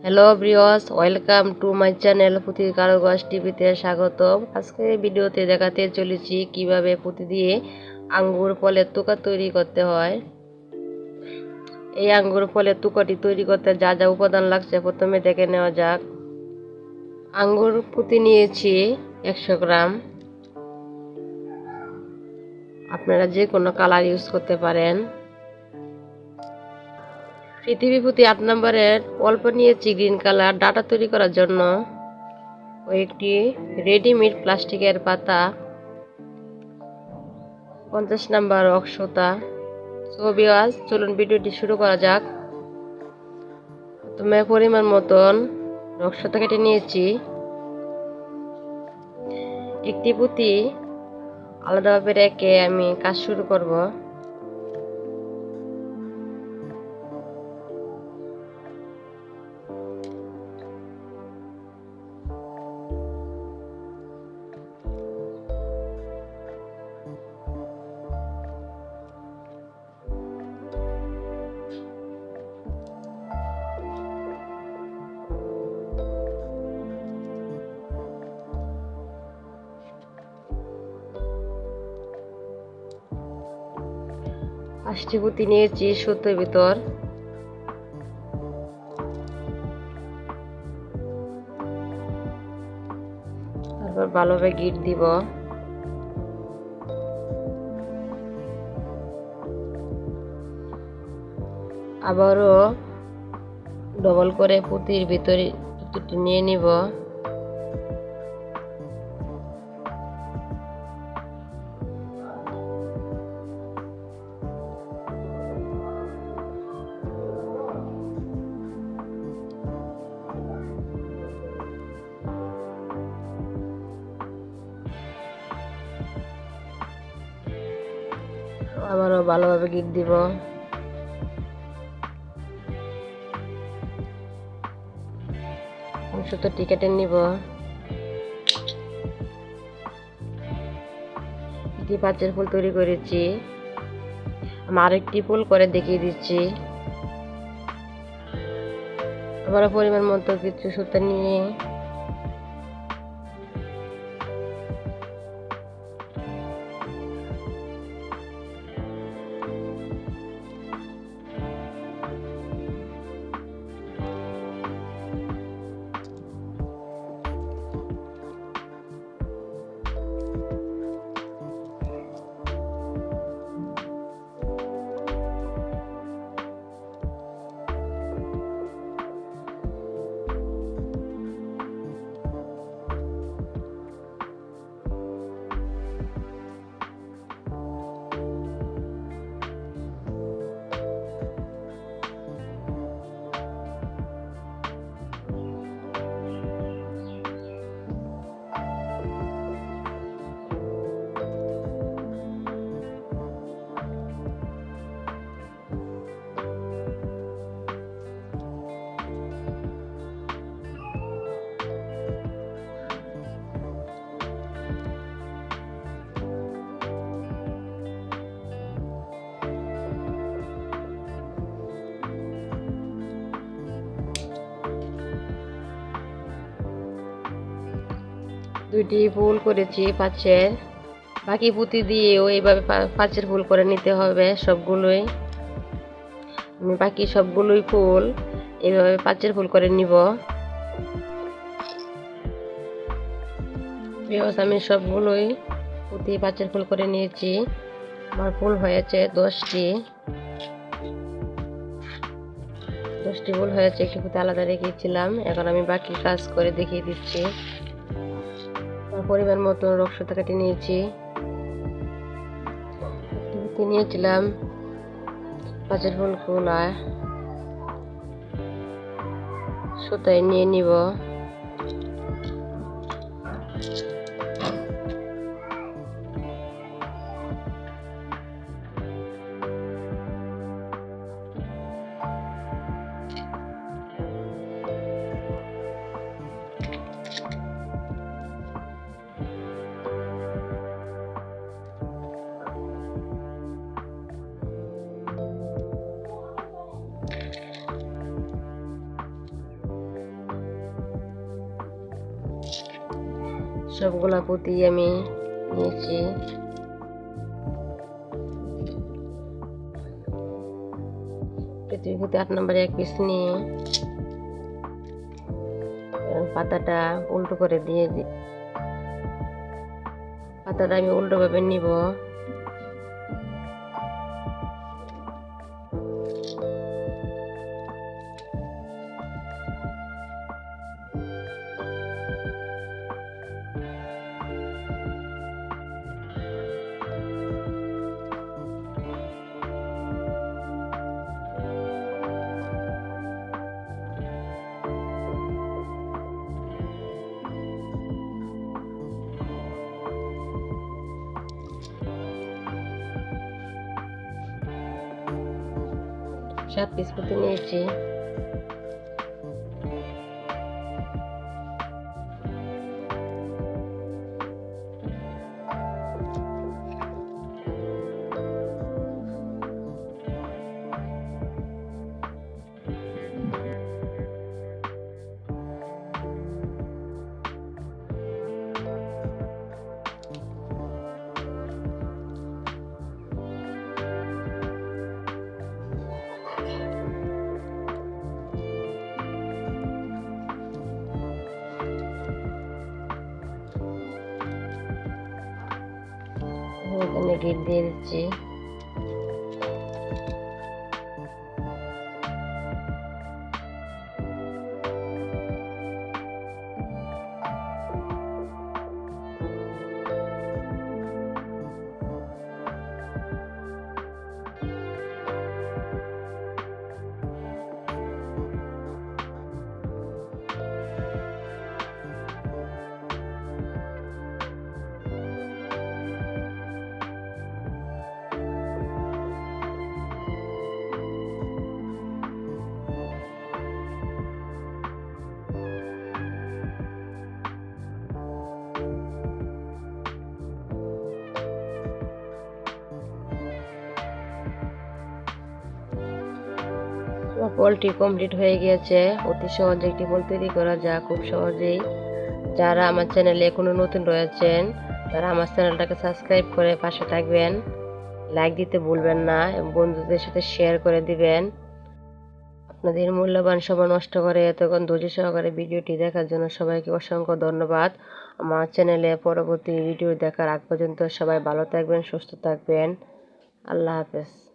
Hello viewers, welcome to my channel পুতির কারুকাজ টিভিতে স্বাগতম। আজকে ভিডিওতে দেখাতে চলেছি কিভাবে পুঁতি দিয়ে আঙ্গুর ফলের তুকা তৈরি করতে হয়। এই আঙ্গুর ফলের তুকাটি তৈরি করতে যা যা উপাদান লাগছে প্রথমে দেখে নেওয়া যাক। আঙ্গুর পুঁতি নিয়েছি 100 গ্রাম। আপনারা যে কোনো কালার ইউজ করতে পারেন। পৃথিবী পুঁতি 8 নম্বরের অল্প নিয়েছি গ্রিন কালার ডাটা তৈরি করার জন্য। কয়েকটি রেডিমেড প্লাস্টিকের পাতা, 50 নাম্বার অক্সতা। চলুন ভিডিওটি শুরু করা যাক। প্রথমে পরিমাণ মতন অক্সতা কেটে নিয়েছি। একটি পুঁতি আলাদাভাবে রেখে আমি কাজ শুরু করব। পাঁচটি পুঁতি নিয়েছি সুতোর ভিতর। তারপর ভালোভাবে গিট দিব। আবারও ডবল করে পুঁতির ভিতরে নিয়ে নিব। আবারও ভালোভাবে গিট দিব। সুতোটি কেটে নিব। একটি পাঁচের ফুল তৈরি করেছি। আমি আরেকটি ফুল করে দেখিয়ে দিচ্ছি। আবারও পরিমাণ মতো কিছু সুতো নিয়ে দুইটি ফুল করেছি পাঁচের। বাকি পুঁতি দিয়েও এইভাবে পাঁচের ফুল করে নিতে হবে সবগুলোই। আমি বাকি সবগুলোই ফুল এইভাবে পাঁচের ফুল করে নিব। আমি সবগুলোই পুঁতি পাঁচের ফুল করে নিয়েছি। আমার ফুল হয়েছে 10টি ফুল হয়েছে। একটি পুঁতি আলাদা রেখেছিলাম। এখন আমি বাকি কাজ করে দেখিয়ে দিচ্ছি। পরিমাণ মতো রক্সতা কেটে নিয়েছি। নিয়েছিলাম পাঁচের ফুল গুলা সুতায় নিয়ে নিব। সবগুলা পুঁতি আমি নিয়েছি। পুঁতি 8 নম্বরে এক পিস নিয়ে পাতাটা উল্টো করে দিয়ে পাতাটা আমি উল্টো ভাবে নিব। সাত পিস পুঁতি নিয়েছি। এখানে গিট দিয়ে দিচ্ছি। বলটি কমপ্লিট হয়ে গিয়েছে। অতি সহজে একটি বল তৈরি করা যায় খুব সহজেই। যারা আমার চ্যানেলে এখনো নতুন রয়েছেন তারা আমার চ্যানেলটাকে সাবস্ক্রাইব করে পাশে থাকবেন, লাইক দিতে ভুলবেন না এবং বন্ধুদের সাথে শেয়ার করে দিবেন। আপনাদের মূল্যবান সময় নষ্ট করে এতক্ষণ ধৈর্য সহকারে ভিডিওটি দেখার জন্য সবাইকে অসংখ্য ধন্যবাদ। আমার চ্যানেলে পরবর্তী ভিডিও দেখার আগ পর্যন্ত সবাই ভালো থাকবেন, সুস্থ থাকবেন। আল্লাহ হাফেজ।